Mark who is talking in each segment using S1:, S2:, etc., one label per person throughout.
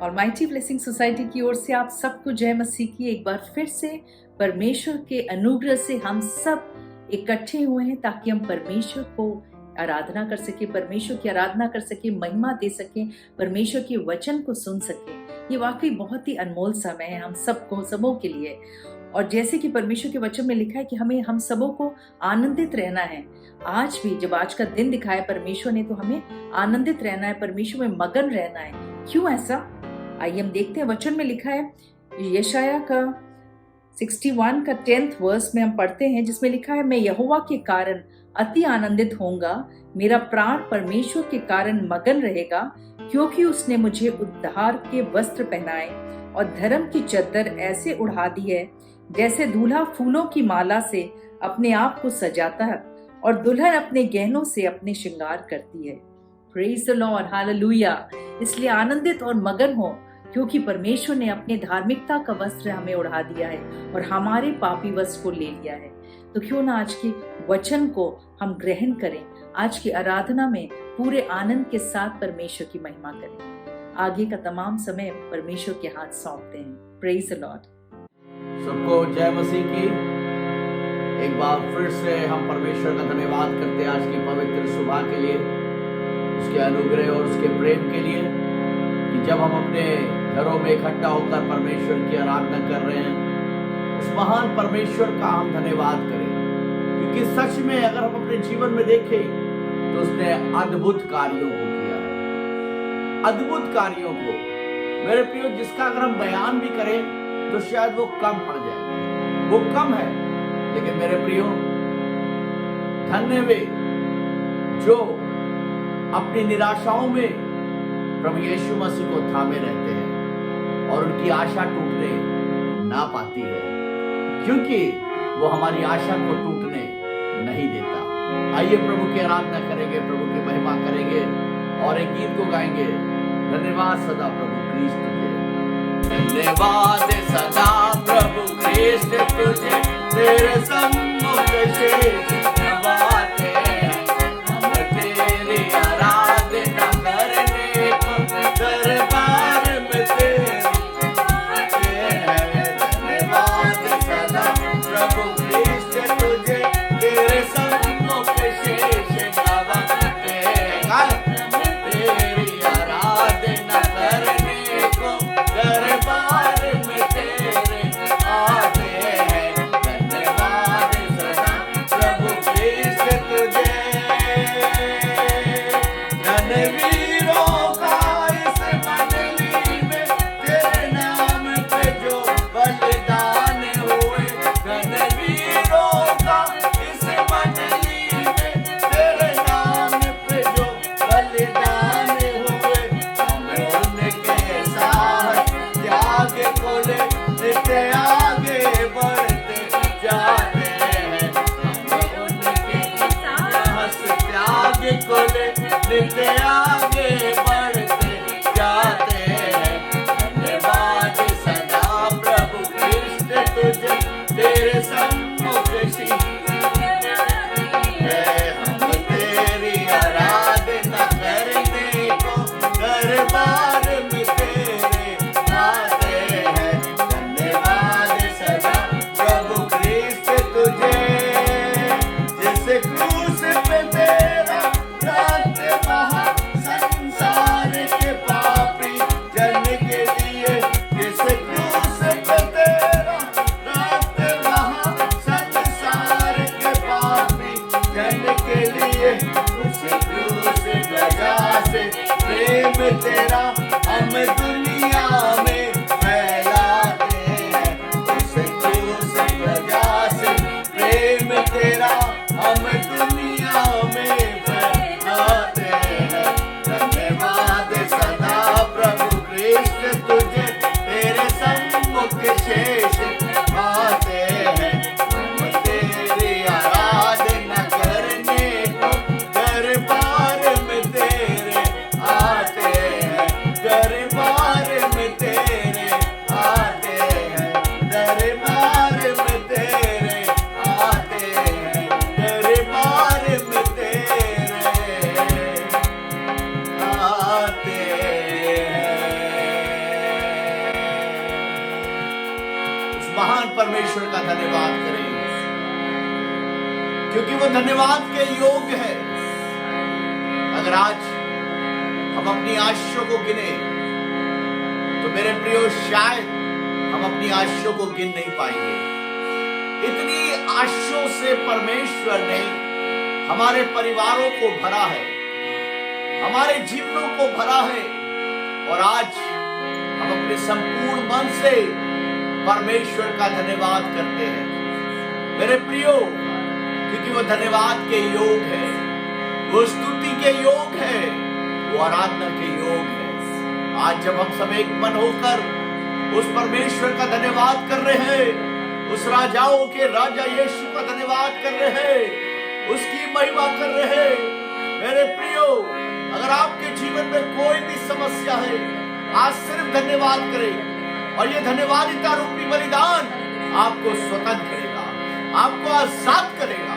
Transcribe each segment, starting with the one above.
S1: Almighty blessing society की ओर से आप सबको जय मसीह की। एक बार फिर से परमेश्वर के अनुग्रह से हम सब इकट्ठे हुए हैं ताकि हम परमेश्वर को आराधना कर सके, परमेश्वर की आराधना कर सके, महिमा दे सके, परमेश्वर के वचन को सुन सके। ये वाकई बहुत ही अनमोल समय है हम सबों के लिए। और जैसे कि परमेश्वर के वचन में लिखा है कि हमें हम सबों को आनंदित रहना है। आज भी जब आज का दिन दिखाया परमेश्वर ने, तो हमें आनंदित रहना है, परमेश्वर में मगन रहना है। क्यों ऐसा? आइए हम देखते हैं। वचन में लिखा है यशाया का 61 का 10th वर्स में हम पढ़ते हैं, जिसमें लिखा है, मैं यहोवा के कारण अति आनंदित होऊंगा, मेरा प्राण परमेश्वर के कारण मगन रहेगा, क्योंकि उसने मुझे उद्धार के वस्त्र पहनाए और धर्म की चद्दर ऐसे उड़ा दी है जैसे दूल्हा फूलों की माला से अपने आप को सजाता है और दुल्हन अपने गहनों से अपने श्रृंगार करती है। Praise the Lord, hallelujah. इसलिए आनंदित और मगन हो, क्योंकि परमेश्वर ने अपने धार्मिकता का वस्त्र हमें उड़ा दिया है और हमारे पापी वस्त्र को ले लिया है। तो क्यों ना आज के वचन को हम ग्रहण करें, आज की आराधना में पूरे आनंद के साथ परमेश्वर की महिमा करें। आगे का तमाम समय परमेश्वर के हाथ सौंपते हैं। Praise the Lord.
S2: सबको जय मसीह की। एक बार फिर से हम परमेश्वर का धन्यवाद करते हैं आज की पवित्र सुबह के लिए, उसके अनुग्रह और उसके प्रेम के लिए, कि जब हम अपने घरों में इकट्ठा होकर परमेश्वर की आराधना कर रहे हैं, उस महान परमेश्वर का हम धन्यवाद करें। क्योंकि सच में अगर हम अपने जीवन में देखें तो उसने अद्भुत कार्यों को किया है, अद्भुत कार्यों को। मेरे प्रियो, जिसका अगर हम बयान भी करें तो शायद वो कम पड़ जाए, वो कम है। लेकिन मेरे प्रियो, धन्य वे जो अपनी निराशाओं में प्रभु यीशु मसीह को थामे रहते हैं और उनकी आशा टूटने ना पाती है, क्योंकि वो हमारी आशा को टूटने नहीं देता। आइए प्रभु की आराधना करेंगे, प्रभु की महिमा करेंगे और एक गीत को गाएंगे। धन्यवाद सदा प्रभु क्रिस्त तुझे, धन्यवाद सदा प्रभु क्रिस्त तुझे, तेरे सम्मुख शेष नवाते हैं, हम तेरी आराधना करने को दरबार में तेरे हैं। धन्यवाद सदा प्रभु क्रिस्त तुझे, तेरे सम्मुख शेष नवाते हैं, तेरी आराधना करने को दरबार में तेरे आते हैं। धन्यवाद सदा प्रभु क्रिस्त तुझे। धनवीरों का इस मंडली में तेरे नाम पे जो बलिदान हुए, धनवीरों का इस मंडली में तेरे नाम पे जो बलिदान हुए, हमें उनके साथ त्याग को ले नित्य आगे बढ़ते जाते हैं। हमें उनके साथ त्याग को ले नित्य आगे बढ़ते जाते हैं। धन्यवाद सदा प्रभु क्रिस्त तुझे, तेरे सम्मुख शीश है, हम तेरी आराधना करने को दरबार में तेरे आते हैं। धन्यवाद सदा प्रभु क्रिस्त तुझे, जिस क्रूस पे तेरा रात वहाँ संसार के पापी जन के लिए, जिस क्रूस पे तेरा रात वहाँ संसार के पापी जन के लिए, उस क्रूस वजह से प्रेम तेरा हम दुनिया में फैलाते हैं। उस क्रूस वजह से प्रेम तेरा हम दुनिया में फैलाते हैं। धन्यवाद सदा प्रभु क्रिस्त तुझे, तेरे सम्मुख शेष आते हैं, हम तेरी आराधना करने को दरबार में तेरे आते हैं, दरबार में तेरे धन्यवाद करें, क्योंकि वो धन्यवाद के योग्य है। अगर आज हम अपनी आशीषों को गिने तो मेरे प्रियो शायद हम अपनी आशीषों को गिन नहीं पाएंगे। इतनी आशीषों से परमेश्वर ने हमारे परिवारों को भरा है, हमारे जीवनों को भरा है, और आज हम अपने संपूर्ण मन से परमेश्वर का धन्यवाद करते हैं मेरे प्रियो, क्योंकि वो धन्यवाद के योग है, वो स्तुति के योग है, वो आराधना के योग है। आज जब हम सब एक मन होकर उस परमेश्वर का धन्यवाद कर रहे हैं, उस राजाओं के राजा यीशु का धन्यवाद कर रहे हैं, उसकी महिमा कर रहे हैं मेरे प्रियो, अगर आपके जीवन में कोई भी समस्या है, आज सिर्फ धन्यवाद करें, और ये धन्यवादिता रूपी बलिदान आपको स्वतंत्र करेगा, आपको आजाद करेगा,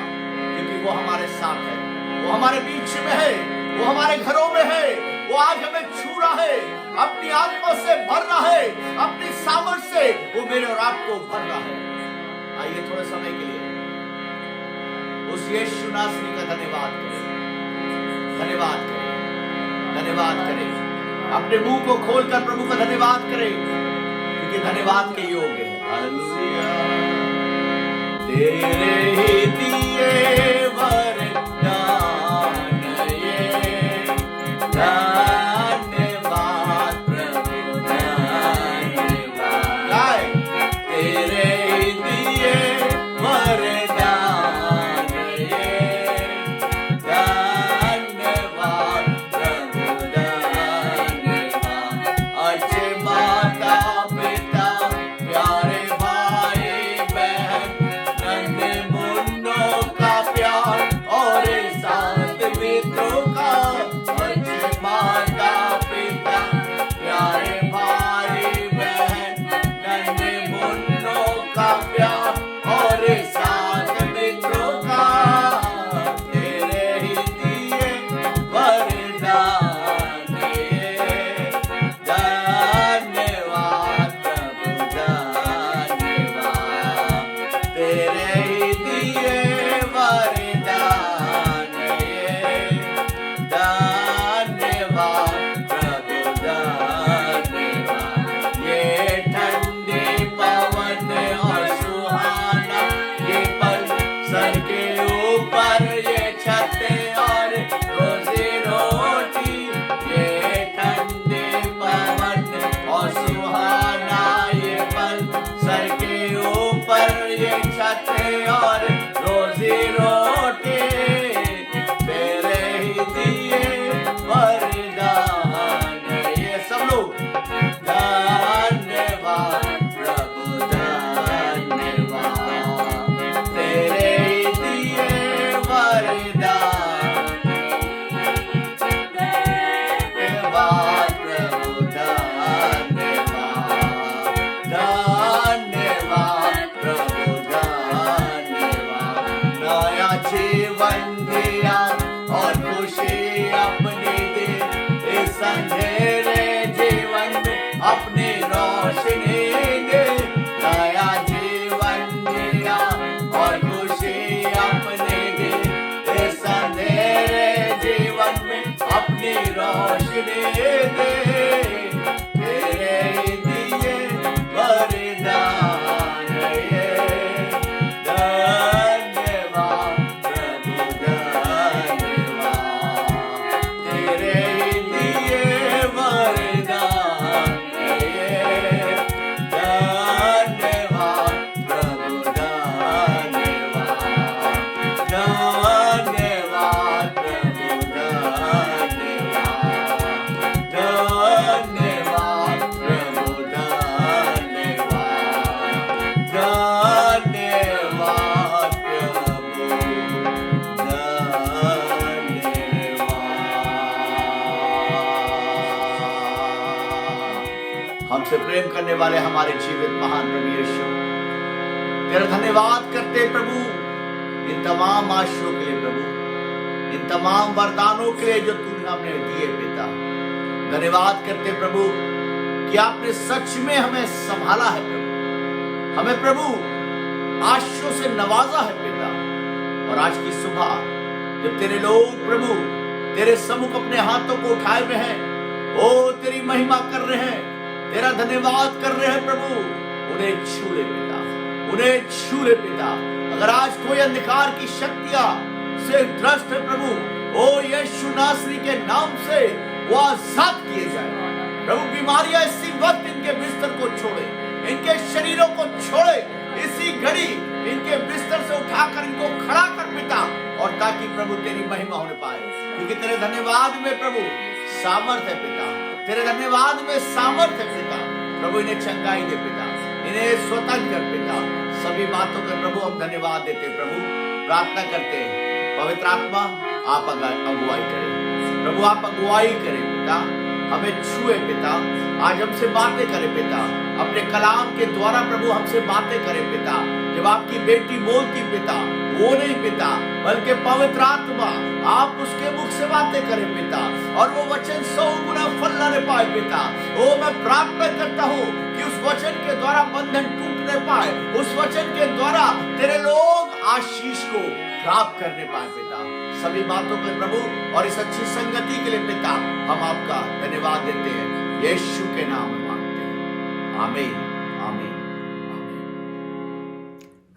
S2: क्योंकि वो हमारे साथ है, वो हमारे बीच में है, वो हमारे घरों में है, वो आज हमें छू रहा है, अपनी आत्मा से भर रहा है, अपनी सामर्थ से वो मेरे और आपको भर रहा है। आइए थोड़े समय के लिए उस यीशु नासरी का धन्यवाद करें, धन्यवाद करें, धन्यवाद करें। अपने मुंह को खोलकर प्रभु का धन्यवाद करें, क्योंकि धन्यवाद के योग्य है। हालेलुया। तेरे ही दिए वरदान ये, धन्यवाद प्रभु धन्यवाद। तेरे ही दिए वरदान ये, धन्यवाद प्रभु धन्यवाद। अच्छे माता पिता प्यारे भाई बहन, नन्हे मुन्नों का प्यार और साथ मित्रों का। अच्छे माता पिता प्यारे भाई बहन, नन्हे मुन्नों का प्यार और साथ मित्रों का। तेरे ही दिए वरदान ये, धन्यवाद प्रभु धन्यवाद। तेरे ही दिए वरदान ये, धन्यवाद प्रभु धन्यवाद। ये ठंडी पवन और सुहाना ये पल, सर के ऊपर ये छत और रोजी रोटी। ये ठंडे पवन और सुहाना ये पल, सर के ऊपर ये छत और रोजी रोटी। तेरे ही दिए वरदान ये, सब लोग धन्यवाद प्रभु धन्यवाद। तेरे ही दिए वरदान, धन्यवाद प्रभु धन्यवाद, धन्यवाद प्रभु धन्यवाद। नया जीवन दिया और खुशी अपनी दी, इस अंधेरे जीवन में अपनी रोशनी दे। नया जीवन दिया और खुशी अपनी दी, इस अंधेरे जीवन में अपनी रोशनी दे। तेरे ही दिए वरदान ये, धन्यवाद प्रभु धन्यवाद। तेरे ही दिए वरदान ये, धन्यवाद प्रभु धन्यवाद, धन्यवाद प्रभु धन्यवाद, धन्यवाद प्रभु धन्यवाद, धन्यवाद प्रभु धन्यवाद। हमसे प्रेम करने वाले हमारे जीवित महान प्रभु यीशु, तेरा धन्यवाद करते प्रभु इन तमाम आशीषों के लिए, प्रभु इन तमाम वरदानों के लिए जो तूने हमें दिए पिता। धन्यवाद करते प्रभु कि आपने सच में हमें संभाला है प्रभु, हमें प्रभु आशीषों से नवाजा है पिता। और आज की सुबह जब तेरे लोग प्रभु तेरे सम्मुख अपने हाथों को उठाए हुए हैं, ओ तेरी महिमा कर रहे हैं, तेरा धन्यवाद कर रहे हैं प्रभु, उन्हें छू ले पिता, उन्हें छू ले पिता। अगर आज कोई अंधकार की शक्तियां से त्रस्त है प्रभु, ओ यीशु नासरी के नाम से वो आजाद किए जाए प्रभु। बीमारियां इसी वक्त इनके बिस्तर को छोड़े, इनके शरीरों को छोड़े, इसी घड़ी इनके बिस्तर से उठाकर इनको खड़ा कर पिता, और ताकि प्रभु तेरी महिमा होने पाए, क्योंकि तेरे धन्यवाद में प्रभु सामर्थ है पिता, तेरे धन्यवाद में सामर्थ है पिता। प्रभु इन्हें चंगाई दे पिता, इन्हें स्वतंत्र कर पिता। सभी बातों का प्रभु हम धन्यवाद देते प्रभु, प्रार्थना करते हैं पवित्र आत्मा आप अगुवाई करें प्रभु, आप अगुवाई करें पिता, हमें छुए पिता, आज हमसे बातें करें पिता, अपने कलाम के द्वारा प्रभु हमसे बातें करें पिता। जब आपकी बेटी बोलती पिता, वो नहीं पिता, बल्कि पवित्र आत्मा आप उसके मुख से बातें करें पिता, और वो वचन 100 गुना फल लाने पाए पिता। ओ मैं प्रार्थना करता हूँ कि उस वचन के द्वारा बंधन टूटने पाए, उस वचन के द्वारा तेरे लोग आशीष को प्राप्त करने पाए पिता। सभी बातों पर प्रभु और इस अच्छी संगति के लिए पिता हम आपका धन्यवाद देते हैं, यीशु के नाम में मांगते हैं, आमीन आमीन।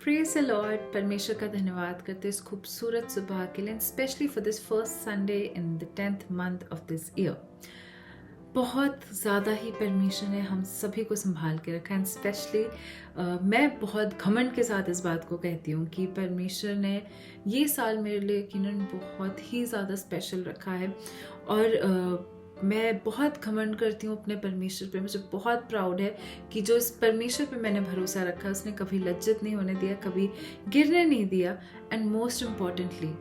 S3: Praise the Lord. परमेश्वर का धन्यवाद करते इस खूबसूरत सुबह के लिए, specially for this first Sunday in the 10th month of this year. बहुत ज़्यादा ही परमेश्वर ने हम सभी को संभाल के रखा है, एंड स्पेशली मैं बहुत घमंड के साथ इस बात को कहती हूँ कि परमेश्वर ने ये साल मेरे लिए यकीनन बहुत ही ज़्यादा स्पेशल रखा है। और मैं बहुत घमंड करती हूँ अपने परमेश्वर पे, मुझे बहुत प्राउड है कि जो इस परमेश्वर पे मैंने भरोसा रखा, उसने कभी लज्जत नहीं होने दिया, कभी गिरने नहीं दिया, एंड मोस्ट इम्पॉर्टेंटली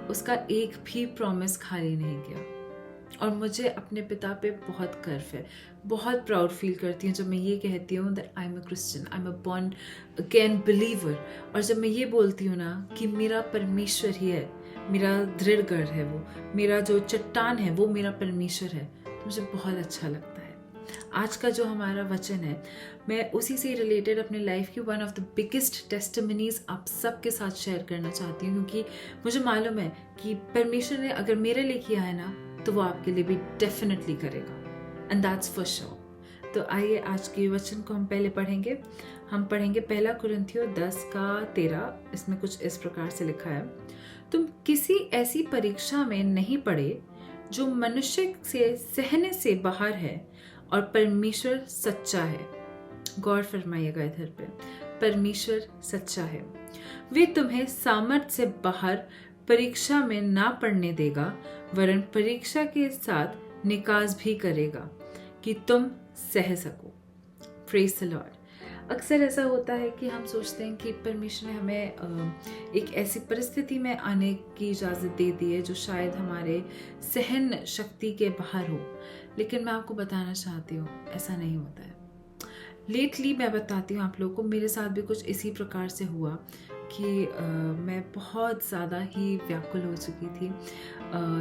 S3: उसका एक भी प्रॉमिस खाली नहीं किया। और मुझे अपने पिता पे बहुत गर्व है, बहुत प्राउड फील करती हूँ जब मैं ये कहती हूँ that I am a Christian, I am a born again believer. और जब मैं ये बोलती हूँ ना कि मेरा परमेश्वर ही है, मेरा दृढ़ गढ़ है, वो मेरा जो चट्टान है वो मेरा परमेश्वर है, तो मुझे बहुत अच्छा लगता है। आज का जो हमारा वचन है, मैं उसी से रिलेटेड अपने लाइफ की one of the biggest testimonies आप सबके साथ शेयर करना चाहती हूँ, क्योंकि मुझे मालूम है कि परमेश्वर ने अगर मेरे लिए किया है ना, तो वो आपके लिए भी डेफिनेटली करेगा, एंड दैट्स फॉर श्योर। तो आइए आज के वचन को हम पहले पढ़ेंगे। हम पढ़ेंगे 1 कुरिन्थियों 10:13। इसमें कुछ इस प्रकार से लिखा है, तुम किसी ऐसी परीक्षा में नहीं पड़े जो मनुष्य से सहने से बाहर है, और परमेश्वर सच्चा है। गौर फरमाइएगा इधर पे, परमेश्वर सच्चा है। वे तुम्हें सामर्थ से बाहर परीक्षा में ना पड़ने देगा, वरन परीक्षा के साथ निकास भी करेगा कि तुम सह सको। Praise the Lord. अक्सर ऐसा होता है कि हम सोचते हैं कि परमेश्वर ने हमें एक ऐसी परिस्थिति में आने की इजाज़त दे दी है जो शायद हमारे सहन शक्ति के बाहर हो, लेकिन मैं आपको बताना चाहती हूँ ऐसा नहीं होता है। लेटली मैं बताती हूँ आप लोगों को, मेरे साथ भी कुछ इसी प्रकार से हुआ कि मैं बहुत ज़्यादा ही व्याकुल हो चुकी थी।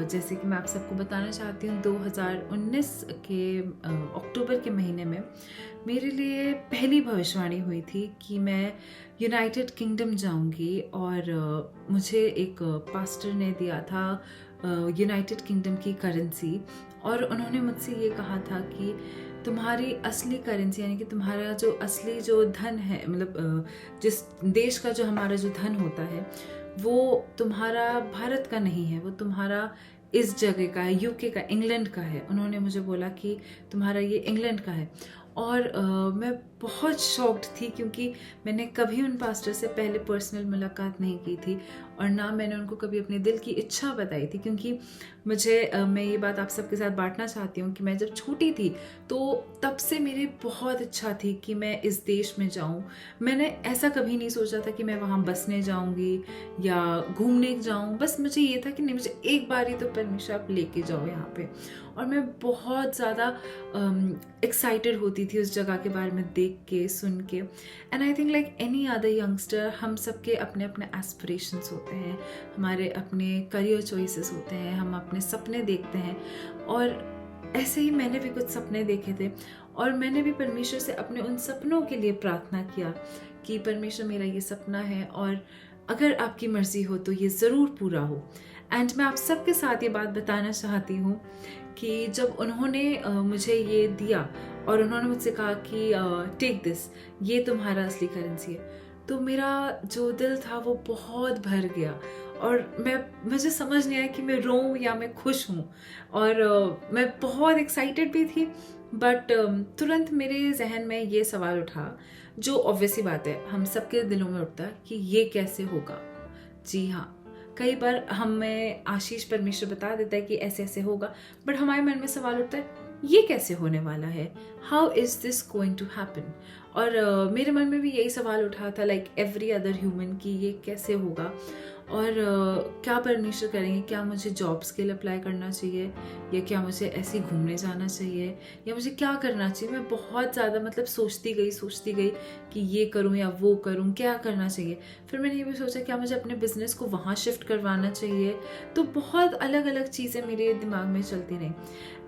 S3: जैसे कि मैं आप सबको बताना चाहती हूँ, 2019 के अक्टूबर के महीने में मेरे लिए पहली भविष्यवाणी हुई थी कि मैं यूनाइटेड किंगडम जाऊंगी, और मुझे एक पास्टर ने दिया था यूनाइटेड किंगडम की करेंसी, और उन्होंने मुझसे ये कहा था कि तुम्हारी असली करेंसी, यानी कि तुम्हारा जो असली जो धन है, मतलब जिस देश का जो हमारा जो धन होता है, वो तुम्हारा भारत का नहीं है, वो तुम्हारा इस जगह का है, यूके का, इंग्लैंड का है। उन्होंने मुझे बोला कि तुम्हारा ये इंग्लैंड का है। और मैं बहुत शॉक्ड थी, क्योंकि मैंने कभी उन पास्टर से पहले पर्सनल मुलाकात नहीं की थी, और ना मैंने उनको कभी अपने दिल की इच्छा बताई थी। क्योंकि मुझे मैं ये बात आप सबके साथ बांटना चाहती हूँ कि मैं जब छोटी थी तो तब से मेरी बहुत इच्छा थी कि मैं इस देश में जाऊँ। मैंने ऐसा कभी नहीं सोचा था कि मैं वहाँ बसने जाऊँगी या घूमने जाऊँ, बस मुझे ये था कि नहीं, मुझे एक बार ही तो परमेश्वर आप लेके जाओ यहाँ पे। और मैं बहुत ज़्यादा एक्साइटेड होती थी उस जगह के बारे में देख के, सुन के। And I think like any other youngster, हम सबके अपने अपने एस्पिरेशंस होते हैं, हमारे अपने करियर चॉइसेस होते हैं, हम अपने सपने देखते हैं। और ऐसे ही मैंने भी कुछ सपने देखे थे, और मैंने भी परमेश्वर से अपने उन सपनों के लिए प्रार्थना किया कि परमेश्वर मेरा ये सपना है और अगर आपकी मर्ज़ी हो तो ये ज़रूर पूरा हो। एंड मैं आप सबके साथ ये बात बताना चाहती हूँ कि जब उन्होंने मुझे ये दिया और उन्होंने मुझसे कहा कि टेक दिस, ये तुम्हारा असली करेंसी है, तो मेरा जो दिल था वो बहुत भर गया और मुझे समझ नहीं आया कि मैं रोऊं या मैं खुश हूँ। और मैं बहुत एक्साइटेड भी थी, बट तुरंत मेरे जहन में ये सवाल उठा, जो ऑब्वियसली बात है हम सबके दिलों में उठता है कि ये कैसे होगा। जी हाँ, कई बार हमें आशीष परमेश्वर बता देता है कि ऐसे ऐसे होगा, बट हमारे मन में सवाल उठता है ये कैसे होने वाला है, how is this going to happen. और मेरे मन में भी यही सवाल उठा था, लाइक एवरी अदर ह्यूमन, कि ये कैसे होगा और क्या परमेश्वर करेंगे, क्या मुझे जॉब्स के लिए अप्लाई करना चाहिए या क्या मुझे ऐसे ही घूमने जाना चाहिए या मुझे क्या करना चाहिए। मैं बहुत ज़्यादा मतलब सोचती गई कि ये करूं या वो करूं, क्या करना चाहिए। फिर मैंने ये भी सोचा क्या मुझे अपने बिजनेस को वहाँ शिफ्ट करवाना चाहिए। तो बहुत अलग अलग चीज़ें मेरे दिमाग में चलती रहीं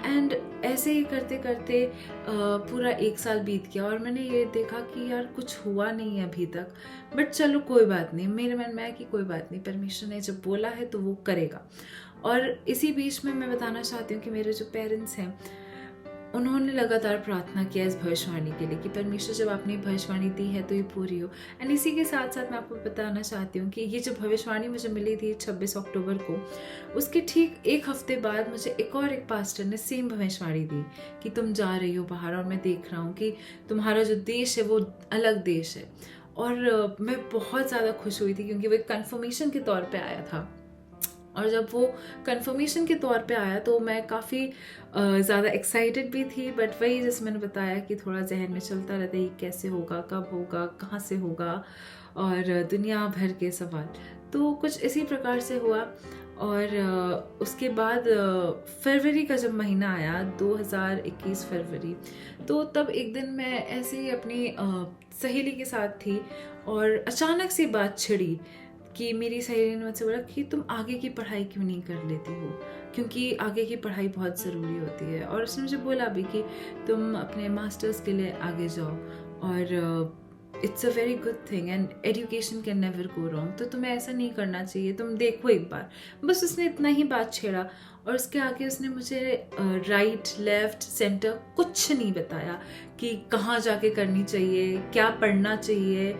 S3: एंड ऐसे ही करते करते पूरा 1 साल बीत गया और मैंने ये देखा कि यार कुछ हुआ नहीं है अभी तक, बट चलो कोई बात नहीं। मेरे मन में आया कि कोई बात नहीं, परमेश्वर ने जब बोला है तो वो करेगा। और इसी बीच में मैं बताना चाहती हूँ कि मेरे जो पेरेंट्स हैं उन्होंने लगातार प्रार्थना किया इस भविष्यवाणी के लिए कि परमेश्वर जब आपने भविष्यवाणी दी है तो ये पूरी हो। एंड इसी के साथ साथ मैं आपको बताना चाहती हूँ कि ये जो भविष्यवाणी मुझे मिली थी 26 अक्टूबर को, उसके ठीक 1 हफ्ते बाद मुझे एक पास्टर ने सेम भविष्यवाणी दी कि तुम जा रही हो बाहर और मैं देख रहा हूँ कि तुम्हारा जो देश है वो अलग देश है। और मैं बहुत ज़्यादा खुश हुई थी क्योंकि वो एक कन्फर्मेशन के तौर पर आया था। और जब वो कन्फर्मेशन के तौर पे आया तो मैं काफ़ी ज़्यादा एक्साइटेड भी थी, बट वही जैसे मैंने बताया कि थोड़ा जहन में चलता रहता है ये कैसे होगा, कब होगा, कहाँ से होगा और दुनिया भर के सवाल। तो कुछ इसी प्रकार से हुआ। और उसके बाद फरवरी का जब महीना आया 2021 फरवरी, तो तब एक दिन मैं ऐसे ही अपनी सहेली के साथ थी और अचानक से बात छिड़ी कि मेरी सहेली ने मुझसे बोला कि तुम आगे की पढ़ाई क्यों नहीं कर लेती हो, क्योंकि आगे की पढ़ाई बहुत ज़रूरी होती है। और उसने मुझे बोला भी कि तुम अपने मास्टर्स के लिए आगे जाओ और it's a very good thing and education can never go wrong, तो तुम्हें ऐसा नहीं करना चाहिए, तुम देखो एक बार। बस उसने इतना ही बात छेड़ा और उसके आगे उसने मुझे राइट लेफ्ट सेंटर कुछ नहीं बताया कि कहाँ जाके करनी चाहिए, क्या पढ़ना चाहिए,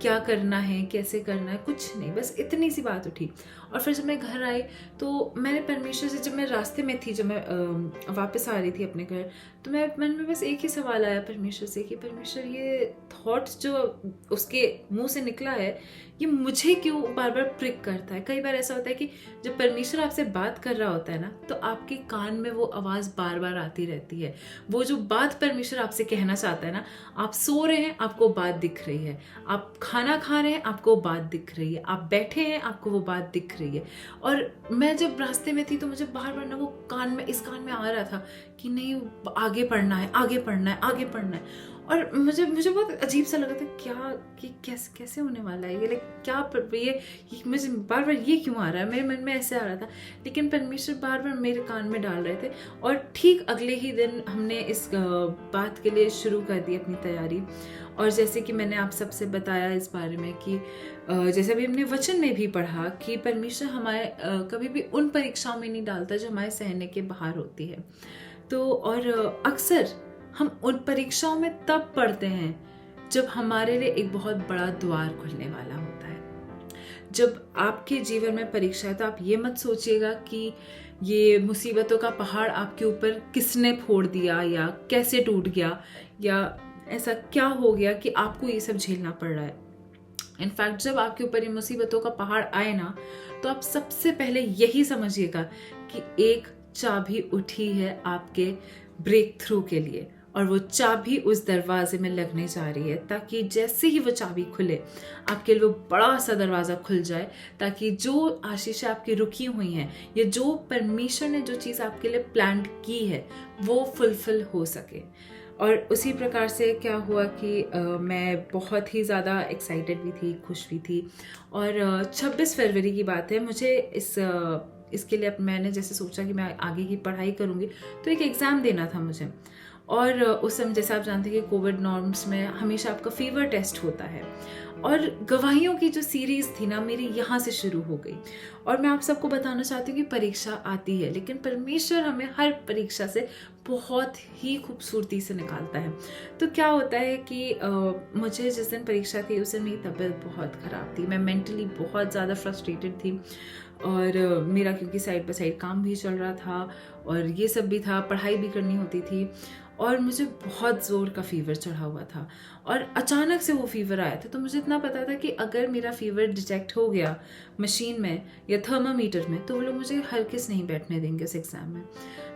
S3: क्या करना है, कैसे करना है, कुछ नहीं। बस इतनी सी बात उठी। और फिर जब मैं घर आई तो मैंने परमेश्वर से, जब मैं रास्ते में थी, जब मैं वापस आ रही थी अपने घर, तो मैं मन में बस एक ही सवाल आया परमेश्वर से कि परमेश्वर ये थॉट्स जो उसके मुंह से निकला है ये मुझे क्यों बार बार प्रिक करता है। कई बार ऐसा होता है कि जब परमेश्वर आपसे बात कर रहा होता है ना, तो आपके कान में वो आवाज़ बार बार आती रहती है। वो जो बात परमेश्वर आपसे कहना चाहता है ना, आप सो रहे हैं आपको बात दिख रही है, आप खाना खा रहे हैं आपको बात दिख रही है, आप बैठे हैं आपको वो बात दिख रही है। और मैं जब रास्ते में थी तो मुझे बार बार ना वो इस कान में आ रहा था कि नहीं आगे पढ़ना है, आगे पढ़ना है, आगे पढ़ना है। और मुझे बहुत अजीब सा लगा था क्या कि कैसे होने वाला है ये, लाइक क्या ये मुझे बार बार ये क्यों आ रहा है, मेरे मन में ऐसे आ रहा था। लेकिन परमेश्वर बार बार मेरे कान में डाल रहे थे। और ठीक अगले ही दिन हमने इस बात के लिए शुरू कर दी अपनी तैयारी। और जैसे कि मैंने आप सबसे बताया इस बारे में कि जैसे अभी हमने वचन में भी पढ़ा कि परमेश्वर हमारे कभी भी उन परीक्षाओं में नहीं डालता जो हमारे सहने के बाहर होती है। तो और अक्सर हम उन परीक्षाओं में तब पढ़ते हैं जब हमारे लिए एक बहुत बड़ा द्वार खुलने वाला होता है। जब आपके जीवन में परीक्षा है तो आप ये मत सोचिएगा कि ये मुसीबतों का पहाड़ आपके ऊपर किसने फोड़ दिया या कैसे टूट गया या ऐसा क्या हो गया कि आपको ये सब झेलना पड़ रहा है। इनफैक्ट जब आपके ऊपर ये मुसीबतों का पहाड़ आए ना, तो आप सबसे पहले यही समझिएगा कि एक चाबी उठी है आपके ब्रेक थ्रू के लिए और वो चाबी उस दरवाजे में लगने जा रही है, ताकि जैसे ही वो चाबी खुले आपके लिए वो बड़ा सा दरवाज़ा खुल जाए, ताकि जो आशीषें आपकी रुकी हुई हैं या जो परमेश्वर ने जो चीज़ आपके लिए प्लान की है वो फुलफिल हो सके। और उसी प्रकार से क्या हुआ कि मैं बहुत ही ज़्यादा एक्साइटेड भी थी, खुश भी थी। और 26 फरवरी की बात है, मुझे इसके लिए मैंने जैसे सोचा कि मैं आगे की पढ़ाई करूँगी तो एक एग्ज़ाम देना था मुझे। और उस समय जैसे आप जानते हैं कि कोविड नॉर्म्स में हमेशा आपका फीवर टेस्ट होता है, और गवाहियों की जो सीरीज़ थी ना मेरी यहाँ से शुरू हो गई। और मैं आप सबको बताना चाहती हूँ कि परीक्षा आती है, लेकिन परमेश्वर हमें हर परीक्षा से बहुत ही खूबसूरती से निकालता है। तो क्या होता है कि मुझे जिस दिन परीक्षा थी उस दिन मेरी तबीयत बहुत ख़राब थी, मैं मेंटली बहुत ज़्यादा फ्रस्ट्रेटेड थी, और मेरा क्योंकि साइड बाय साइड काम भी चल रहा था और ये सब भी था, पढ़ाई भी करनी होती थी, और मुझे बहुत ज़ोर का फीवर चढ़ा हुआ था। और अचानक से वो फीवर आया था, तो मुझे इतना पता था कि अगर मेरा फीवर डिटेक्ट हो गया मशीन में या थर्मामीटर में तो वो लोग मुझे हरगिज़ नहीं बैठने देंगे उस एग्ज़ाम में।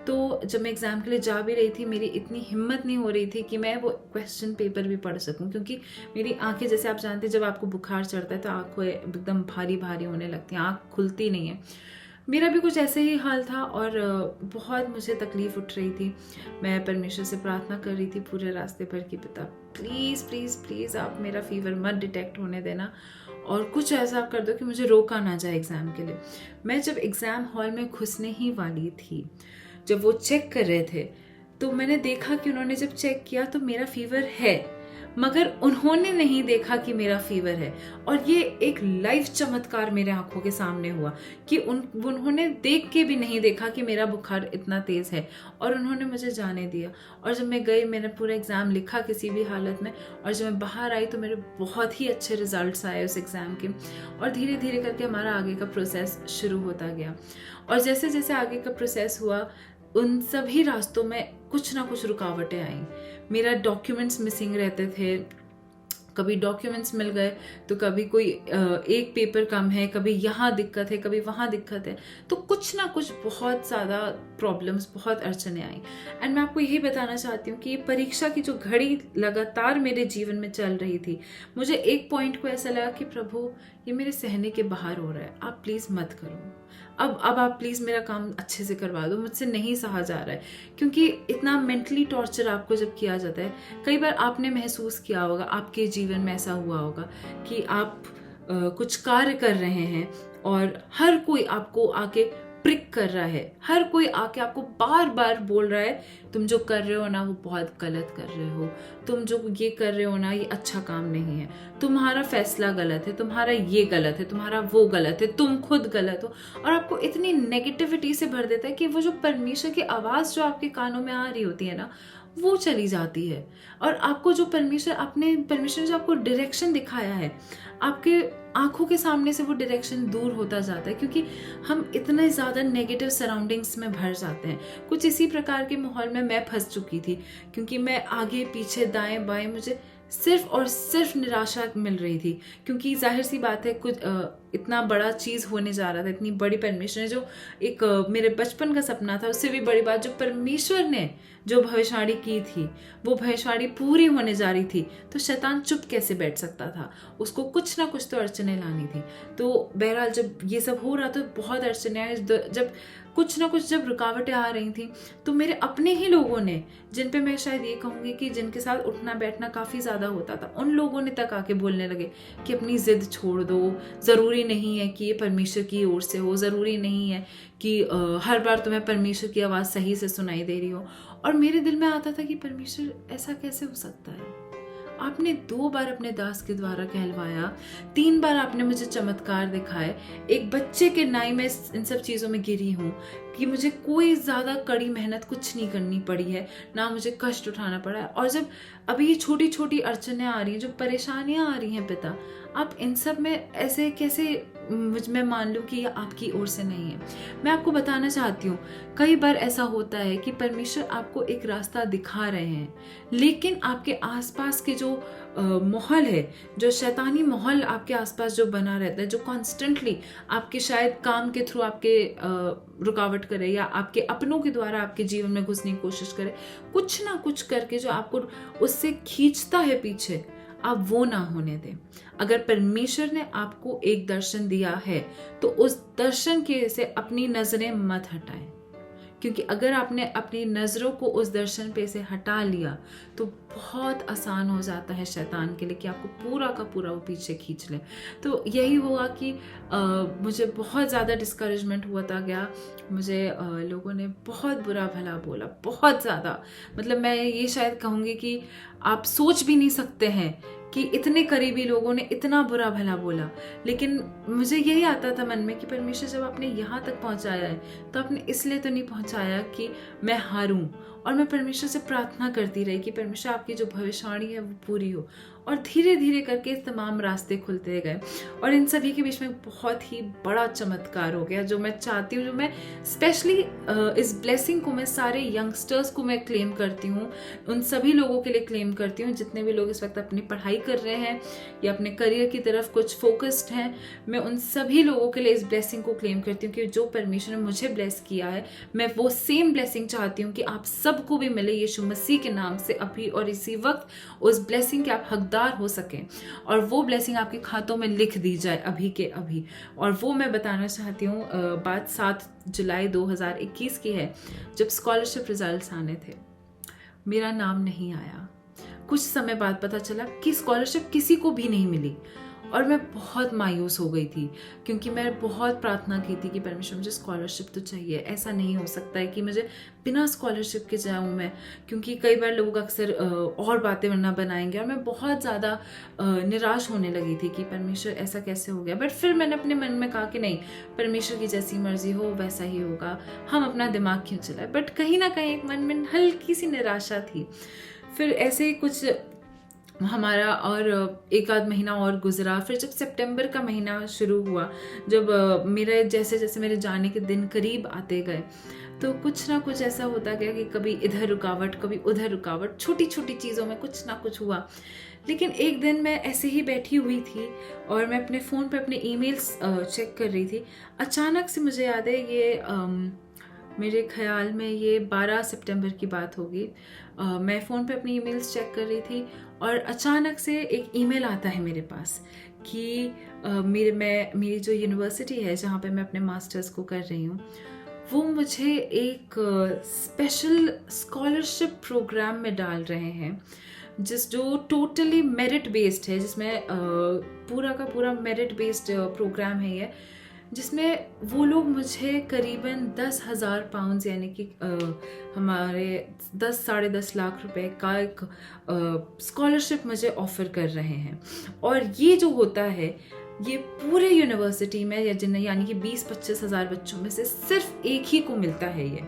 S3: तो जब मैं एग्ज़ाम के लिए जा भी रही थी, मेरी इतनी हिम्मत नहीं हो रही थी कि मैं वो क्वेश्चन पेपर भी पढ़ सकूं, क्योंकि मेरी आंखें, जैसे आप जानते हैं जब आपको बुखार चढ़ता है तो आंखें एकदम भारी भारी होने लगती हैं, आँख खुलती नहीं है। मेरा भी कुछ ऐसे ही हाल था और बहुत मुझे तकलीफ़ उठ रही थी। मैं परमेश्वर से प्रार्थना कर रही थी पूरे रास्ते पर कि पिता प्लीज़ प्लीज़ प्लीज़ आप मेरा फीवर मत डिटेक्ट होने देना, और कुछ ऐसा कर दो कि मुझे रोका ना जाए एग्ज़ाम के लिए। मैं जब एग्ज़ाम हॉल में घुसने ही वाली थी, जब वो चेक कर रहे थे, तो मैंने देखा कि उन्होंने जब चेक किया तो मेरा फीवर है, मगर उन्होंने नहीं देखा कि मेरा फीवर है। और ये एक लाइव चमत्कार मेरे आंखों के सामने हुआ कि उन्होंने देख के भी नहीं देखा कि मेरा बुखार इतना तेज़ है, और उन्होंने मुझे जाने दिया। और जब मैं गई, मैंने पूरा एग्ज़ाम लिखा किसी भी हालत में, और जब मैं बाहर आई तो मेरे बहुत ही अच्छे रिजल्ट्स आए उस एग्ज़ाम के, और धीरे धीरे करके हमारा आगे का प्रोसेस शुरू होता गया। और जैसे जैसे आगे का प्रोसेस हुआ, उन सभी रास्तों में कुछ ना कुछ रुकावटें आईं। मेरा डॉक्यूमेंट्स मिसिंग रहते थे, कभी डॉक्यूमेंट्स मिल गए तो कभी कोई एक पेपर कम है, कभी यहाँ दिक्कत है, कभी वहाँ दिक्कत है, तो कुछ ना कुछ बहुत ज़्यादा प्रॉब्लम्स, बहुत अड़चने आई। एंड मैं आपको यही बताना चाहती हूँ कि ये परीक्षा की जो घड़ी लगातार मेरे जीवन में चल रही थी, मुझे एक पॉइंट को ऐसा लगा कि प्रभु ये मेरे सहने के बाहर हो रहा है, आप प्लीज़ मत करो, अब आप प्लीज़ मेरा काम अच्छे से करवा दो, मुझसे नहीं सहा जा रहा है। क्योंकि इतना मेंटली टॉर्चर आपको जब किया जाता है, कई बार आपने महसूस किया होगा, आपके जीवन में ऐसा हुआ होगा कि आप कुछ कार्य कर रहे हैं और हर कोई आपको आके प्रिक कर रहा है, हर कोई आके आपको बार बार बोल रहा है तुम जो कर रहे हो ना वो बहुत गलत कर रहे हो, तुम जो ये कर रहे हो ना ये अच्छा काम नहीं है, तुम्हारा फैसला गलत है, तुम्हारा ये गलत है, तुम्हारा वो गलत है, तुम खुद गलत हो। और आपको इतनी नेगेटिविटी से भर देता है कि वो जो परमेश्वर की आवाज़ जो आपके कानों में आ रही होती है ना, वो चली जाती है। और आपको जो परमेश्वर ने जो आपको डायरेक्शन दिखाया है, आपके आंखों के सामने से वो डायरेक्शन दूर होता जाता है, क्योंकि हम इतने ज़्यादा नेगेटिव सराउंडिंग्स में भर जाते हैं। कुछ इसी प्रकार के माहौल में मैं फंस चुकी थी, क्योंकि मैं आगे पीछे दाएं बाएं मुझे सिर्फ और सिर्फ निराशा मिल रही थी। क्योंकि जाहिर सी बात है, कुछ इतना बड़ा चीज़ होने जा रहा था, इतनी बड़ी परमेश्वर ने जो एक मेरे बचपन का सपना था, उससे भी बड़ी बात जो परमेश्वर ने जो भविष्यवाणी की थी, वो भविष्यवाणी पूरी होने जा रही थी, तो शैतान चुप कैसे बैठ सकता था, उसको कुछ ना कुछ तो अड़चने लानी थी। तो बहरहाल जब ये सब हो रहा था, बहुत अड़चने आई। जब कुछ ना कुछ जब रुकावटें आ रही थी, तो मेरे अपने ही लोगों ने, जिन पे मैं शायद ये कहूँगी कि जिनके साथ उठना बैठना काफ़ी ज़्यादा होता था, उन लोगों ने तक आके बोलने लगे कि अपनी ज़िद छोड़ दो, ज़रूरी नहीं है कि ये परमेश्वर की ओर से हो, ज़रूरी नहीं है कि हर बार तुम्हें परमेश्वर की आवाज़ सही से सुनाई दे रही हो। और मेरे दिल में आता था कि परमेश्वर ऐसा कैसे हो सकता है, आपने 2 बार अपने दास के द्वारा कहलवाया, 3 बार आपने मुझे चमत्कार दिखाए, एक बच्चे के नाई में इन सब चीज़ों में गिरी हूँ कि मुझे कोई ज़्यादा कड़ी मेहनत कुछ नहीं करनी पड़ी है, ना मुझे कष्ट उठाना पड़ा है। और जब अभी ये छोटी छोटी अड़चनें आ रही हैं, जो परेशानियाँ आ रही हैं पिता, आप इन सब में ऐसे कैसे मुझ में मान लूँ कि ये आपकी ओर से नहीं है। मैं आपको बताना चाहती हूँ, कई बार ऐसा होता है कि परमेश्वर आपको एक रास्ता दिखा रहे हैं, लेकिन आपके आसपास के जो माहौल है, जो शैतानी माहौल आपके आसपास जो बना रहता है, जो कॉन्स्टेंटली आपके शायद काम के थ्रू आपके रुकावट करे या आपके अपनों के द्वारा आपके जीवन में घुसने की कोशिश करे, कुछ ना कुछ करके जो आपको उससे खींचता है पीछे, आप वो ना होने दें। अगर परमेश्वर ने आपको एक दर्शन दिया है तो उस दर्शन के से अपनी नजरें मत हटाएं, क्योंकि अगर आपने अपनी नज़रों को उस दर्शन पे से हटा लिया तो बहुत आसान हो जाता है शैतान के लिए कि आपको पूरा का पूरा वो पीछे खींच ले। तो यही हुआ कि मुझे बहुत ज़्यादा डिस्करेजमेंट हुआ गया। मुझे लोगों ने बहुत बुरा भला बोला, बहुत ज़्यादा। मतलब मैं ये शायद कहूँगी कि आप सोच भी नहीं सकते हैं कि इतने करीबी लोगों ने इतना बुरा भला बोला। लेकिन मुझे यही आता था मन में कि परमेश्वर जब आपने यहाँ तक पहुँचाया है तो आपने इसलिए तो नहीं पहुँचाया कि मैं हारूं। और मैं परमेश्वर से प्रार्थना करती रही कि परमेश्वर आपकी जो भविष्यवाणी है वो पूरी हो। और धीरे धीरे करके तमाम रास्ते खुलते गए और इन सभी के बीच में बहुत ही बड़ा चमत्कार हो गया जो मैं चाहती हूँ, जो मैं स्पेशली इस ब्लेसिंग को मैं सारे यंगस्टर्स को मैं क्लेम करती हूँ, उन सभी लोगों के लिए क्लेम करती हूँ जितने भी लोग इस वक्त अपनी पढ़ाई कर रहे हैं या अपने करियर की तरफ कुछ फोकस्ड हैं। मैं उन सभी लोगों के लिए इस ब्लेसिंग को क्लेम करती हूँ कि जो परमेश्वर ने मुझे ब्लेस किया है, मैं वो सेम ब्लेसिंग चाहती हूँ कि आप सबको भी मिले यीशु मसीह के नाम से अभी और इसी वक्त, उस ब्लेसिंग के आप हकदार हो सकें और वो ब्लेसिंग आपके खातों में लिख दी जाए अभी के अभी। और वो मैं बताना चाहती हूँ, बात 7 जुलाई 2021 की है, जब स्कॉलरशिप रिजल्ट्स आने थे। मेरा नाम नहीं आया। कुछ समय बाद पता चला कि स्कॉलरशिप किसी को भी नहीं मिली और मैं बहुत मायूस हो गई थी क्योंकि मैं बहुत प्रार्थना की थी कि परमेश्वर मुझे स्कॉलरशिप तो चाहिए। ऐसा नहीं हो सकता है कि मुझे बिना स्कॉलरशिप के जाऊँ मैं, क्योंकि कई बार लोग अक्सर और बातें ना बनाएंगे और मैं बहुत ज़्यादा निराश होने लगी थी कि परमेश्वर ऐसा कैसे हो गया। बट फिर मैंने अपने मन में कहा कि नहीं, परमेश्वर की जैसी मर्जी हो वैसा ही होगा, हम अपना दिमाग क्यों चलाए। बट कहीं ना कहीं एक मन में हल्की सी निराशा थी। फिर ऐसे ही कुछ हमारा और एक आध महीना और गुजरा। फिर जब सितंबर का महीना शुरू हुआ, जब मेरे जैसे जैसे मेरे जाने के दिन करीब आते गए, तो कुछ ना कुछ ऐसा होता गया कि कभी इधर रुकावट, कभी उधर रुकावट, छोटी छोटी चीज़ों में कुछ ना कुछ हुआ। लेकिन एक दिन मैं ऐसे ही बैठी हुई थी और मैं अपने फ़ोन पे अपने ईमेल्स चेक कर रही थी। अचानक से मुझे याद है, ये मेरे ख्याल में ये 12 सितंबर की बात होगी। मैं फ़ोन पे अपनी ईमेल्स चेक कर रही थी और अचानक से एक ईमेल आता है मेरे पास कि मेरी जो यूनिवर्सिटी है जहाँ पे मैं अपने मास्टर्स को कर रही हूँ, वो मुझे एक स्पेशल स्कॉलरशिप प्रोग्राम में डाल रहे हैं जो टोटली मेरिट बेस्ड है, जिसमें पूरा का पूरा मेरिट बेस्ड प्रोग्राम है ये, जिसमें वो लोग मुझे करीबन 10,000 पाउंड यानी कि हमारे 10-10.5 लाख रुपए का एक स्कॉलरशिप मुझे ऑफ़र कर रहे हैं। और ये जो होता है, ये पूरे यूनिवर्सिटी में यानी कि 20-25 हज़ार बच्चों में से सिर्फ एक ही को मिलता है ये।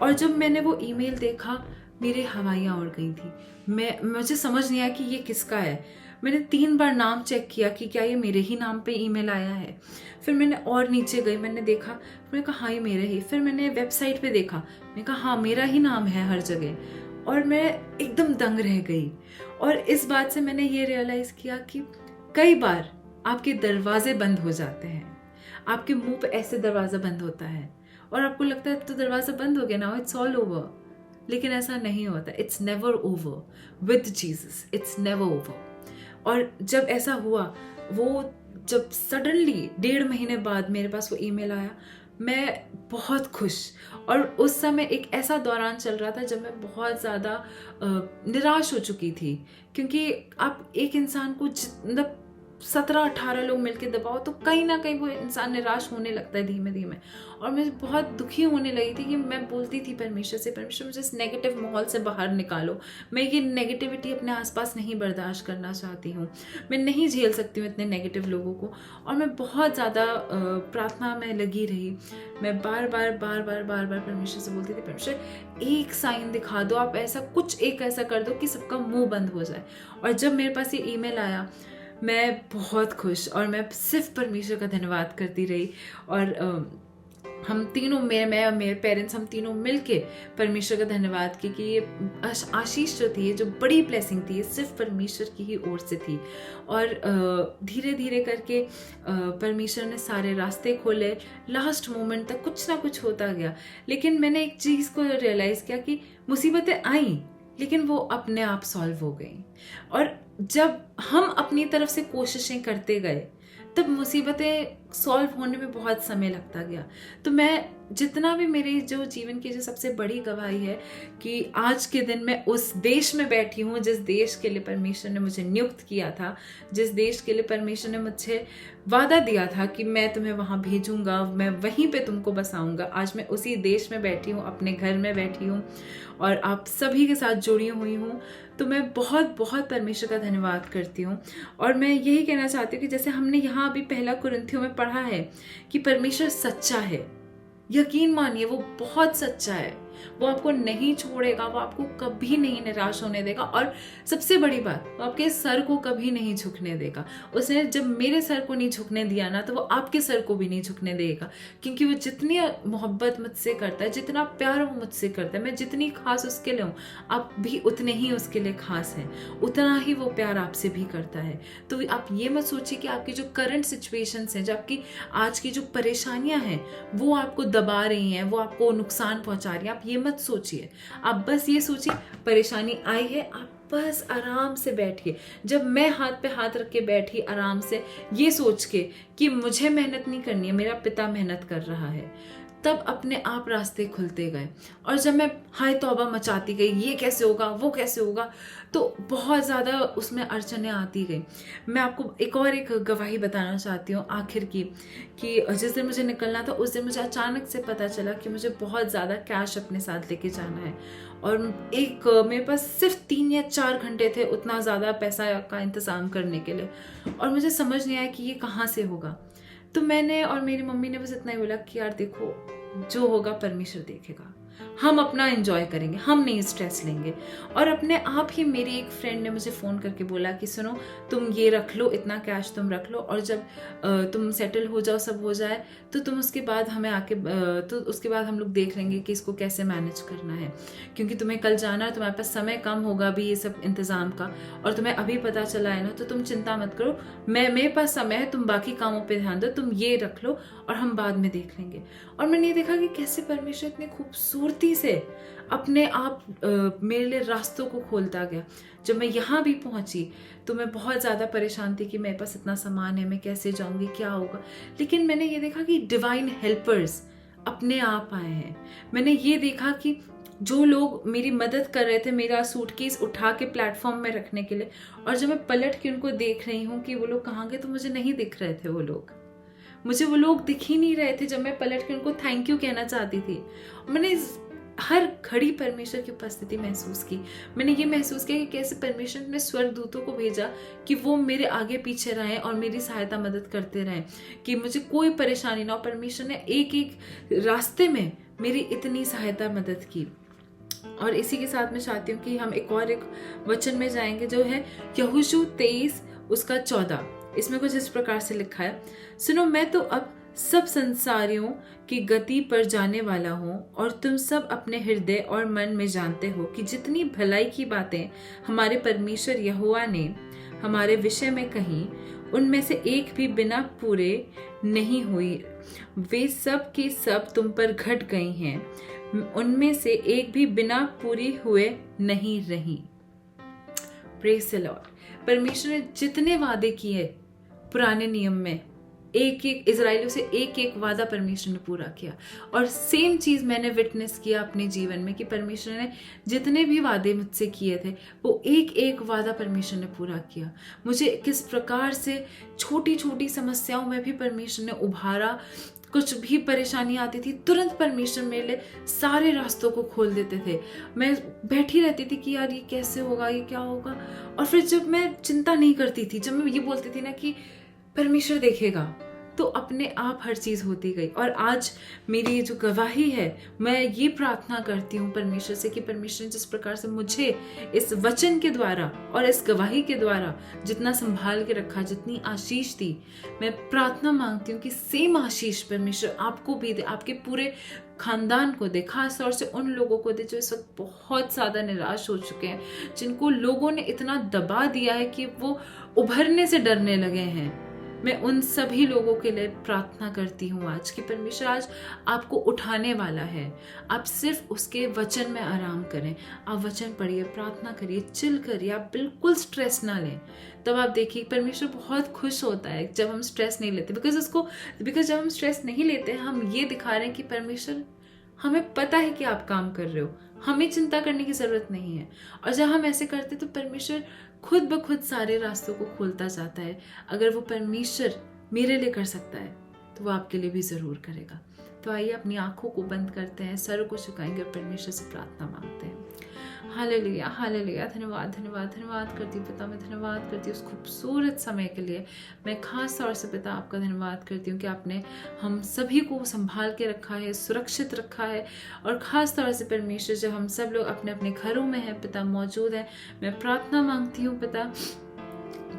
S3: और जब मैंने वो ईमेल देखा, मेरी हवाइयाँ उड़ गई थी। मुझे समझ नहीं आया कि ये किसका है। मैंने 3 बार नाम चेक किया कि क्या ये मेरे ही नाम पे ईमेल आया है। फिर मैंने और नीचे गई, मैंने देखा, मैंने कहा हाँ ये मेरा ही। फिर मैंने वेबसाइट पे देखा, मैंने कहा हाँ मेरा ही नाम है हर जगह। और मैं एकदम दंग रह गई। और इस बात से मैंने ये रियलाइज़ किया कि कई बार आपके दरवाजे बंद हो जाते हैं, आपके मुंह पे ऐसे दरवाज़ा बंद होता है और आपको लगता है तो दरवाज़ा बंद हो गया, नाउ इट्स ऑल ओवर। लेकिन ऐसा नहीं होता। It's never over with Jesus, it's never over. और जब ऐसा हुआ, वो जब सडनली 1.5 महीने बाद मेरे पास वो ईमेल आया, मैं बहुत खुश। और उस समय एक ऐसा दौरान चल रहा था जब मैं बहुत ज़्यादा निराश हो चुकी थी, क्योंकि आप एक इंसान को मतलब 17-18 लोग मिलके दबाओ तो कहीं ना कहीं वो इंसान निराश होने लगता है धीमे धीमे। और मैं बहुत दुखी होने लगी थी कि मैं बोलती थी परमेश्वर से, परमेश्वर मुझे इस नेगेटिव माहौल से बाहर निकालो। मैं ये नेगेटिविटी अपने आसपास नहीं बर्दाश्त करना चाहती हूँ, मैं नहीं झेल सकती हूँ इतने नेगेटिव लोगों को। और मैं बहुत ज़्यादा प्रार्थना में लगी रही। मैं बार बार परमेश्वर से बोलती थी, परमेश्वर एक साइन दिखा दो, आप ऐसा कुछ एक ऐसा कर दो कि सबका मुँह बंद हो जाए। और जब मेरे पास ये ईमेल आया, मैं बहुत खुश और मैं सिर्फ परमेश्वर का धन्यवाद करती रही। और हम तीनों, मैं और मेरे पेरेंट्स, हम तीनों मिलके परमेश्वर का धन्यवाद की कि ये आशीष जो थी, ये जो बड़ी ब्लेसिंग थी, ये सिर्फ परमेश्वर की ही ओर से थी। और धीरे धीरे करके परमेश्वर ने सारे रास्ते खोले। लास्ट मोमेंट तक कुछ ना कुछ होता गया। लेकिन मैंने एक चीज़ को रियलाइज़ किया कि मुसीबतें आईं लेकिन वो अपने आप सॉल्व हो गई। और जब हम अपनी तरफ से कोशिशें करते गए, तब मुसीबतें सॉल्व होने में बहुत समय लगता गया। तो मैं जितना भी मेरे जो जीवन की जो सबसे बड़ी गवाही है कि आज के दिन मैं उस देश में बैठी हूँ जिस देश के लिए परमेश्वर ने मुझे नियुक्त किया था, जिस देश के लिए परमेश्वर ने मुझे वादा दिया था कि मैं तुम्हें वहाँ भेजूंगा, मैं वहीं पे तुमको बसाऊंगा। आज मैं उसी देश में बैठी हूँ, अपने घर में बैठी हूँ और आप सभी के साथ जुड़ी हुई हूँ। तो मैं बहुत बहुत परमेश्वर का धन्यवाद करती हूँ। और मैं यही कहना चाहती हूँ कि जैसे हमने यहाँ अभी पहला कुरिन्थियों में पढ़ा है कि परमेश्वर सच्चा है, यकीन मानिए वो बहुत सच्चा है, वो आपको नहीं छोड़ेगा, वो आपको कभी नहीं निराश होने देगा। और सबसे बड़ी बात, वो आपके सर को कभी नहीं झुकने देगा। उसने जब मेरे सर को नहीं झुकने दिया ना, तो वो आपके सर को भी नहीं झुकने देगा, क्योंकि वो जितनी मोहब्बत मुझसे करता है, जितना प्यार वो मुझसे करता है, मैं जितनी खास उसके लिए हूँ, आप भी उतने ही उसके लिए खास हैं, उतना ही वो प्यार आपसे भी करता है। तो आप ये मत सोचिए कि आपकी जो करंट सिचुएशंस हैं, जो आपकी आज की जो परेशानियां हैं, वो आपको दबा रही हैं, वो आपको नुकसान पहुंचा रही हैं। आप ये मत सोचिए, आप बस ये सोचिए परेशानी आई है, आप बस आराम से बैठिए। जब मैं हाथ पे हाथ रख के बैठी आराम से, ये सोच के कि मुझे मेहनत नहीं करनी है, मेरा पिता मेहनत कर रहा है, तब अपने आप रास्ते खुलते गए। और जब मैं हाय तौबा मचाती गई, ये कैसे होगा, वो कैसे होगा, तो बहुत ज़्यादा उसमें अड़चनें आती गई। मैं आपको एक गवाही बताना चाहती हूँ आखिर की, कि जिस दिन मुझे निकलना था उस दिन मुझे अचानक से पता चला कि मुझे बहुत ज़्यादा कैश अपने साथ लेके जाना है। और मेरे पास सिर्फ 3 या 4 घंटे थे उतना ज़्यादा पैसा का इंतज़ाम करने के लिए, और मुझे समझ नहीं आया कि ये कहाँ से होगा। तो मैंने और मेरी मम्मी ने बस इतना ही बोला कि यार देखो, जो होगा परमेश्वर देखेगा, हम अपना एंजॉय करेंगे, हम नहीं स्ट्रेस लेंगे। और अपने आप ही मेरी एक फ्रेंड ने मुझे फ़ोन करके बोला कि सुनो, तुम ये रख लो, इतना कैश तुम रख लो, और जब तुम सेटल हो जाओ, सब हो जाए, तो तुम उसके बाद हमें आके तो उसके बाद हम लोग देख लेंगे कि इसको कैसे मैनेज करना है, क्योंकि तुम्हें कल जाना है, तुम्हारे पास समय कम होगा अभी ये सब इंतज़ाम का, और तुम्हें अभी पता चला है ना, तो तुम चिंता मत करो, मेरे पास समय है, तुम बाकी कामों पर ध्यान दो, तुम ये रख लो और हम बाद में देख लेंगे। और मैंने ये देखा कि कैसे परमेश्वर इतनी खूबसूरती से अपने आप मेरे लिए रास्तों को खोलता गया। जब मैं यहाँ भी पहुंची तो मैं बहुत ज़्यादा परेशान थी कि मेरे पास इतना सामान है, मैं कैसे जाऊंगी, क्या होगा। लेकिन मैंने ये देखा कि डिवाइन हेल्पर्स अपने आप आए हैं। मैंने ये देखा कि जो लोग मेरी मदद कर रहे थे मेरा सूटकेस उठा के प्लेटफॉर्म में रखने के लिए, और जब मैं पलट के उनको देख रही हूँ कि वो लोग कहाँ गए, तो मुझे नहीं दिख रहे थे वो लोग, मुझे वो लोग दिख ही नहीं रहे थे। जब मैं पलट के उनको थैंक यू कहना चाहती थी, मैंने हर घड़ी परमेश्वर की उपस्थिति महसूस की। मैंने ये महसूस किया कि कैसे परमेश्वर ने स्वर्गदूतों को भेजा कि वो मेरे आगे पीछे रहें और मेरी सहायता मदद करते रहें, कि मुझे कोई परेशानी ना हो। परमेश्वर ने एक एक रास्ते में मेरी इतनी सहायता मदद की। और इसी के साथ मैं चाहती हूँ कि हम एक वचन में जाएंगे, जो है यहोशू 23 उसका 14। इसमें कुछ इस प्रकार से लिखा है, सुनो, मैं तो अब सब संसारियों की गति पर जाने वाला हूँ, और तुम सब अपने हृदय और मन में जानते हो कि जितनी भलाई की बातें हमारे परमेश्वर यहोवा ने हमारे विषय में कही, उनमें से एक भी बिना पूरे नहीं हुई। वे सब की सब तुम पर घट गई हैं, उनमें से एक भी बिना पूरी हुए नहीं रही। Praise the Lord. परमेश्वर ने जितने वादे किए पुराने नियम में, एक एक इजराइलियों से एक एक वादा परमेश्वर ने पूरा किया। और सेम चीज मैंने विटनेस किया अपने जीवन में कि परमेश्वर ने जितने भी वादे मुझसे किए थे, वो एक एक वादा परमेश्वर ने पूरा किया। मुझे किस प्रकार से छोटी छोटी समस्याओं में भी परमेश्वर ने उभारा। कुछ भी परेशानी आती थी, तुरंत परमेश्वर मेरे लिए सारे रास्तों को खोल देते थे। मैं बैठी रहती थी कि यार ये कैसे होगा, ये क्या होगा। और फिर जब मैं चिंता नहीं करती थी, जब मैं ये बोलती थी ना कि परमेश्वर देखेगा, तो अपने आप हर चीज़ होती गई। और आज मेरी ये जो गवाही है, मैं ये प्रार्थना करती हूँ परमेश्वर से कि परमेश्वर ने जिस प्रकार से मुझे इस वचन के द्वारा और इस गवाही के द्वारा जितना संभाल के रखा, जितनी आशीष दी, मैं प्रार्थना मांगती हूँ कि सेम आशीष परमेश्वर आपको भी दे, आपके पूरे खानदान को दे, खास तौर से उन लोगों को दे जो इस वक्त बहुत ज़्यादा निराश हो चुके हैं, जिनको लोगों ने इतना दबा दिया है कि वो उभरने से डरने लगे हैं। मैं उन सभी लोगों के लिए प्रार्थना करती हूँ आज कि परमेश्वर आज आपको उठाने वाला है। आप सिर्फ उसके वचन में आराम करें, आप वचन पढ़िए, प्रार्थना करिए, चिल करिए, आप बिल्कुल स्ट्रेस ना लें। तब आप देखिए परमेश्वर बहुत खुश होता है जब हम स्ट्रेस नहीं लेते, बिकॉज जब हम स्ट्रेस नहीं लेते हैं हम ये दिखा रहे हैं कि परमेश्वर हमें पता है कि आप काम कर रहे हो, हमें चिंता करने की ज़रूरत नहीं है। और जब हम ऐसे करते तो परमेश्वर खुद ब खुद सारे रास्तों को खोलता जाता है। अगर वो परमेश्वर मेरे लिए कर सकता है तो वो आपके लिए भी ज़रूर करेगा। तो आइए अपनी आंखों को बंद करते हैं, सर को झुकाएंगे और परमेश्वर से प्रार्थना मांगते हैं। Hallelujah, hallelujah. धन्यवाद, धन्यवाद, धन्यवाद करती हूँ पिता, मैं धन्यवाद करती हूँ उस खूबसूरत समय के लिए। मैं खास तौर से पिता आपका धन्यवाद करती हूँ कि आपने हम सभी को संभाल के रखा है, सुरक्षित रखा है। और ख़ास तौर से परमेश्वर जब हम सब लोग अपने अपने घरों में हैं पिता, मौजूद हैं, मैं प्रार्थना मांगती हूँ पिता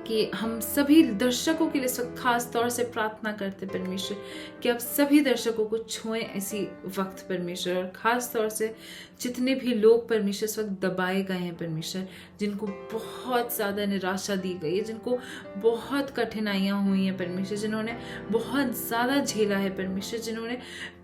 S3: कि हम सभी दर्शकों के लिए इस वक्त खास तौर से प्रार्थना करते परमेश्वर कि आप सभी दर्शकों को छुएं इसी वक्त परमेश्वर। और ख़ास तौर से जितने भी लोग परमेश्वर इस वक्त दबाए गए हैं परमेश्वर, जिनको बहुत ज़्यादा निराशा दी गई है, जिनको बहुत कठिनाइयाँ हुई हैं परमेश्वर, जिन्होंने बहुत ज़्यादा झेला है परमेश्वर, जिन्होंने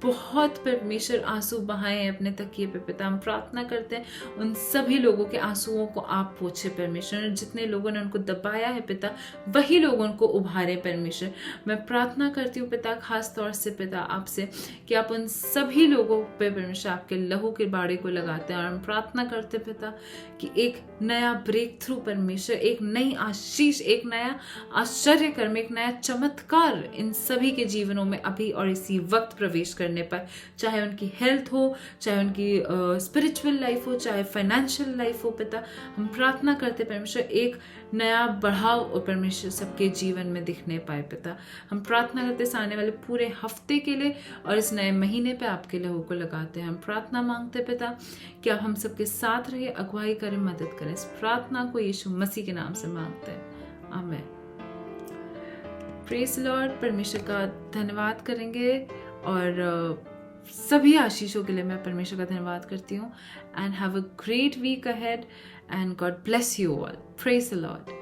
S3: बहुत परमेश्वर आंसू बहाए हैं अपने तकिए पे पिता, हम प्रार्थना करते हैं उन सभी लोगों के आंसुओं को आप पोछे परमेश्वर। जितने लोगों ने उनको दबाया है पिता, वही लोग उनको उभारे परमेश्वर। मैं प्रार्थना करती हूँ पिता खास तौर से पिता आपसे कि आप उन सभी लोगों पे परमेश्वर आपके लहू के बाड़े को लगाते हैं। और हम प्रार्थना करते पिता कि एक नया ब्रेक थ्रू परमेश्वर, एक नई आशीष, एक नया आश्चर्य कर्म, एक नया चमत्कार इन सभी के जीवनों में अभी और इसी वक्त प्रवेश करने पर, चाहे उनकी हेल्थ हो, चाहे उनकी स्पिरिचुअल लाइफ हो, चाहे फाइनेंशियल लाइफ हो पिता, हम प्रार्थना करते परमेश्वर एक नया बढ़ाव और परमेश्वर सबके जीवन में दिखने पाए पिता। हम प्रार्थना करते इस आने वाले पूरे हफ्ते के लिए और इस नए महीने पे आपके लहू को लगाते हैं। हम प्रार्थना मांगते पिता कि आप हम सबके साथ रहिए, अगुवाई करें, मदद करें। इस प्रार्थना को यीशु मसीह के नाम से मांगते हैं, आमीन। Praise Lord. परमेश्वर का धन्यवाद करेंगे और सभी आशीषों के लिए मैं परमेश्वर का धन्यवाद करती हूँ। And have a great week ahead and God bless you all. Praise the Lord.